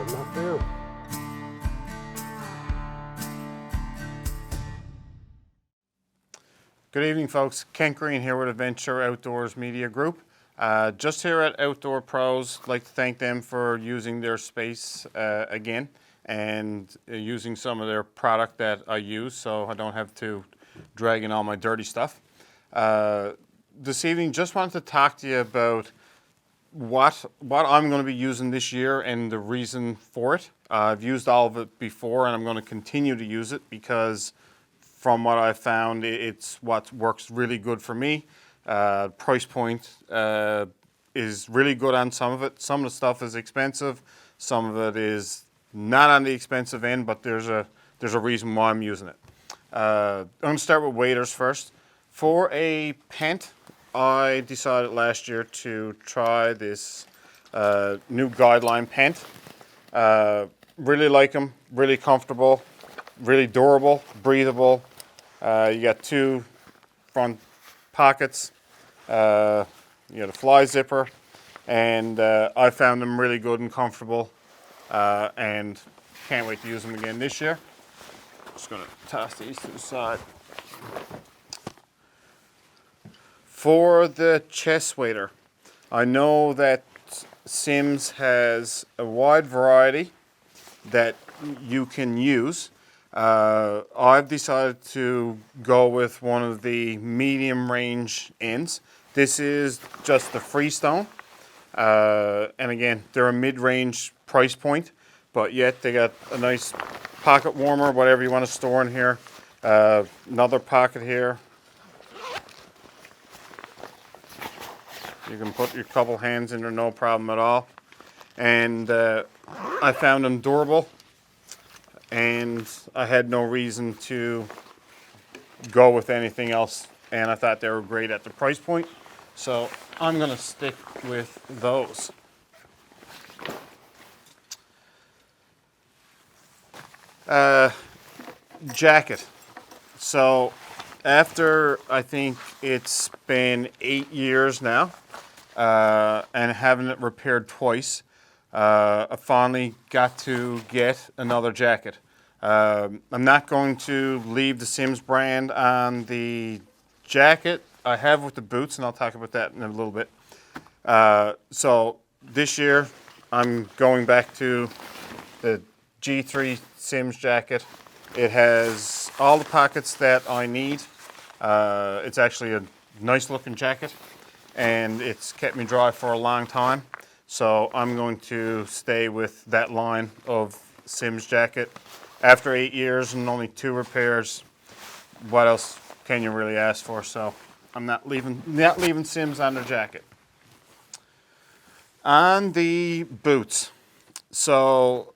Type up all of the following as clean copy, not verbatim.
I'm not there. Good evening, folks. Kent Green here with Adventure Outdoors Media Group. Just here at Outdoor Pros, I'd like to thank them for using their space again and using some of their product that I use so I don't have to drag in all my dirty stuff. This evening, just wanted to talk to you about what I'm going to be using this year and the reason for it. I've used all of it before and I'm going to continue to use it because from what I've found, it's what works really good for me. Price point is really good on some of it. Some of the stuff is expensive. Some of it is not on the expensive end, but there's a reason why I'm using it. I'm going to start with waders first. For a pant, I decided last year to try this new Guideline pant. Really like them, really comfortable, really durable, breathable. You got two front pockets, you got a fly zipper, and I found them really good and comfortable, and can't wait to use them again this year. Just going to toss these to the side. For the chest wader, I know that Simms has a wide variety that you can use. I've decided to go with one of the medium range ends. This is just the Freestone. And again, they're a mid-range price point, but yet they got a nice pocket warmer, whatever you want to store in here. Another pocket here. You can put your couple hands in there, no problem at all. And I found them durable. And I had no reason to go with anything else, and I thought they were great at the price point, so I'm going to stick with those. Jacket. So after I think it's been 8 years now, and having it repaired twice, I finally got to get another jacket. I'm not going to leave the Simms brand on the jacket. I have with the boots, and I'll talk about that in a little bit. So this year, I'm going back to the G3 Simms jacket. It has all the pockets that I need. It's actually a nice looking jacket, and it's kept me dry for a long time. So I'm going to stay with that line of Simms jacket. After 8 years and only 2 repairs, what else can you really ask for? So I'm not leaving Simms on their jacket. On the boots. So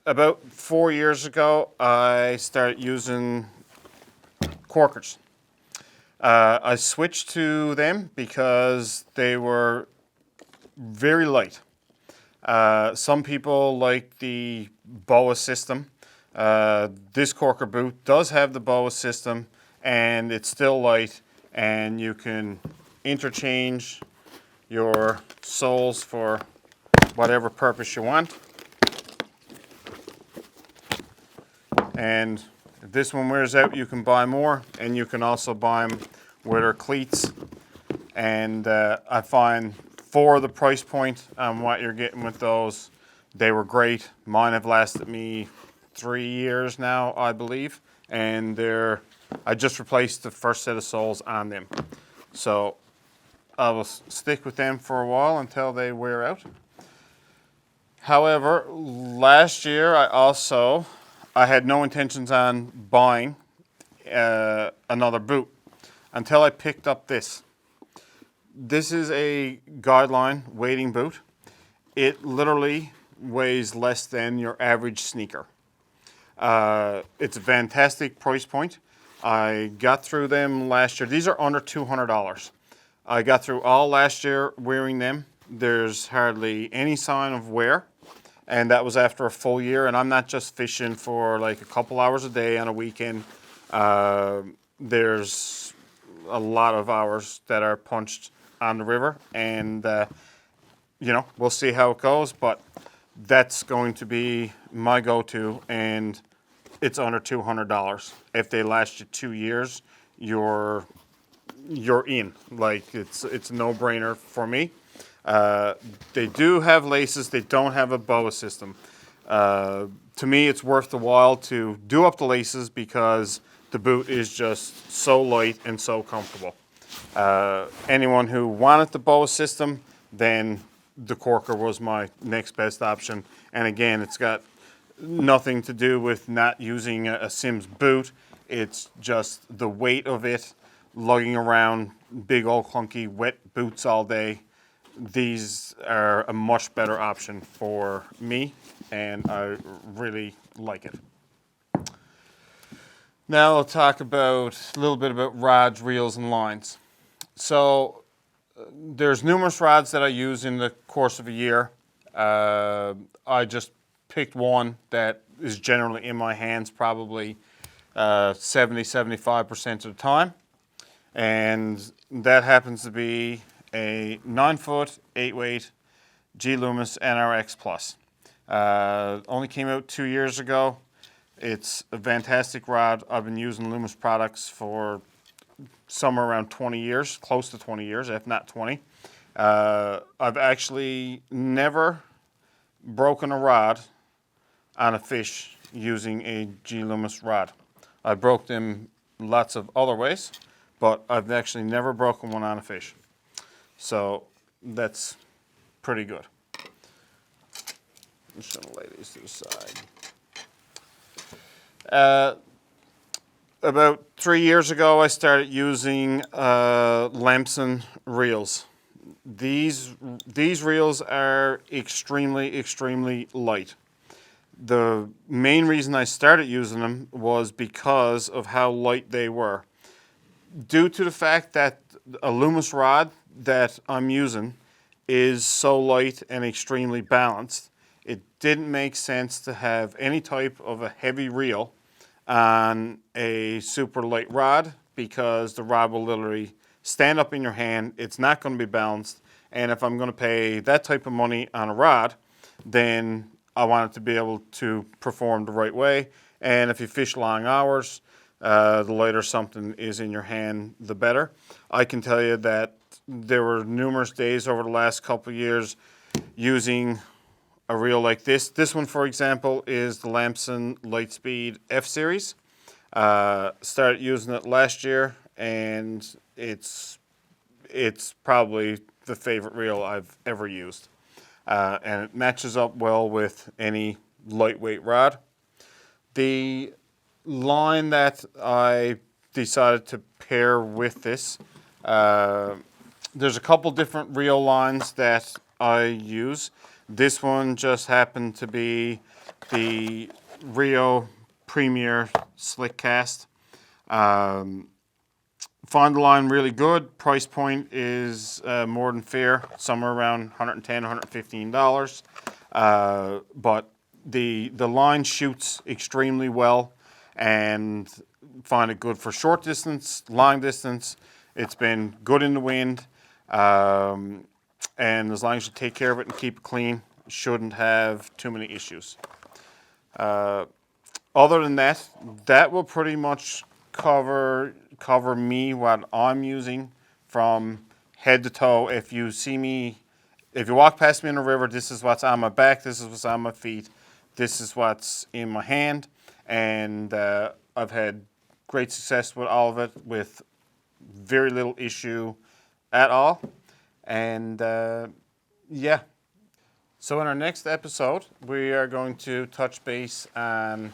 about 4 years ago, I started using Corkers. I switched to them because they were very light. Some people like the BOA system. This Corker boot does have the BOA system, and it's still light, and you can interchange your soles for whatever purpose you want. And if this one wears out, you can buy more, and you can also buy them with their cleats. And I find for the price point on what you're getting with those, they were great. Mine have lasted me 3 years now, I believe, and I just replaced the first set of soles on them. So I will stick with them for a while until they wear out. However, last year I had no intentions on buying another boot until I picked up this. This is a Guideline wading boot. It literally weighs less than your average sneaker. It's a fantastic price point. I got through them last year. These are under $200. I got through all last year wearing them. There's hardly any sign of wear, and that was after a full year. And I'm not just fishing for like a couple hours a day on a weekend. There's a lot of hours that are punched on the river, and we'll see how it goes. But that's going to be my go-to, and it's under $200. If they last you 2 years, you're in. Like, it's a no-brainer for me. They do have laces. They don't have a boa system. To me, it's worth the while to do up the laces because the boot is just so light and so comfortable. Anyone who wanted the boa system, then the Corker was my next best option. And again, it's got nothing to do with not using a Sims boot. It's just the weight of it, lugging around big old clunky wet boots all day. These are a much better option for me, and I really like it. Now I'll talk about a little bit about rods, reels, and lines. So there's numerous rods that I use in the course of a year. I just picked one that is generally in my hands probably 70-75% of the time. And that happens to be a 9-foot, 8-weight G Loomis NRX Plus. Only came out 2 years ago. It's a fantastic rod. I've been using Loomis products for somewhere around 20 years, close to 20 years, if not 20. I've actually never broken a rod on a fish using a G Loomis rod. I broke them lots of other ways, but I've actually never broken one on a fish. So that's pretty good. I'm just gonna lay these to the side. About 3 years ago, I started using Lamson Reels. These reels are extremely light. The main reason I started using them was because of how light they were. Due to the fact that a Loomis rod that I'm using is so light and extremely balanced, it didn't make sense to have any type of a heavy reel on a super light rod because the rod will literally stand up in your hand. It's not going to be balanced, and if I'm going to pay that type of money on a rod, then I want it to be able to perform the right way. And if you fish long hours, the lighter something is in your hand, the better. I can tell you that there were numerous days over the last couple of years using a reel like this. This one, for example, is the Lamson Lightspeed F Series. Started using it last year, and it's probably the favorite reel I've ever used. And it matches up well with any lightweight rod. The line that I decided to pair with this, there's a couple different reel lines that I use. This one just happened to be the Rio Premier Slick Cast. Found the line really good. Price point is more than fair, somewhere around $110, $115. But the line shoots extremely well, and find it good for short distance, long distance. It's been good in the wind, and as long as you take care of it and keep it clean, you shouldn't have too many issues. Other than that, that will pretty much cover me, what I'm using from head to toe. If you walk past me in the river, this is what's on my back, this is what's on my feet, this is what's in my hand, and I've had great success with all of it with very little issue at all. And yeah. So in our next episode, we are going to touch base on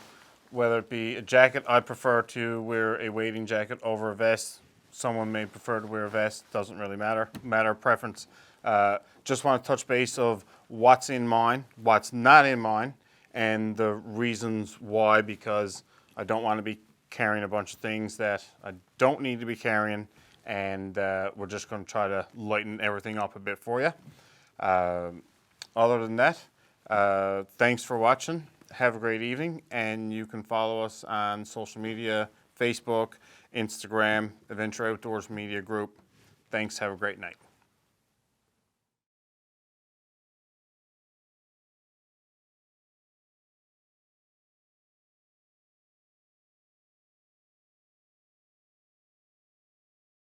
whether it be a jacket. I prefer to wear a wading jacket over a vest. Someone may prefer to wear a vest. Doesn't really matter. Matter of preference. Just want to touch base of what's in mine, what's not in mine, and the reasons why, because I don't want to be carrying a bunch of things that I don't need to be carrying, and we're just going to try to lighten everything up a bit for you. Other than that, thanks for watching. Have a great evening, and you can follow us on social media, Facebook, Instagram, Adventure Outdoors Media Group. Thanks. Have a great night.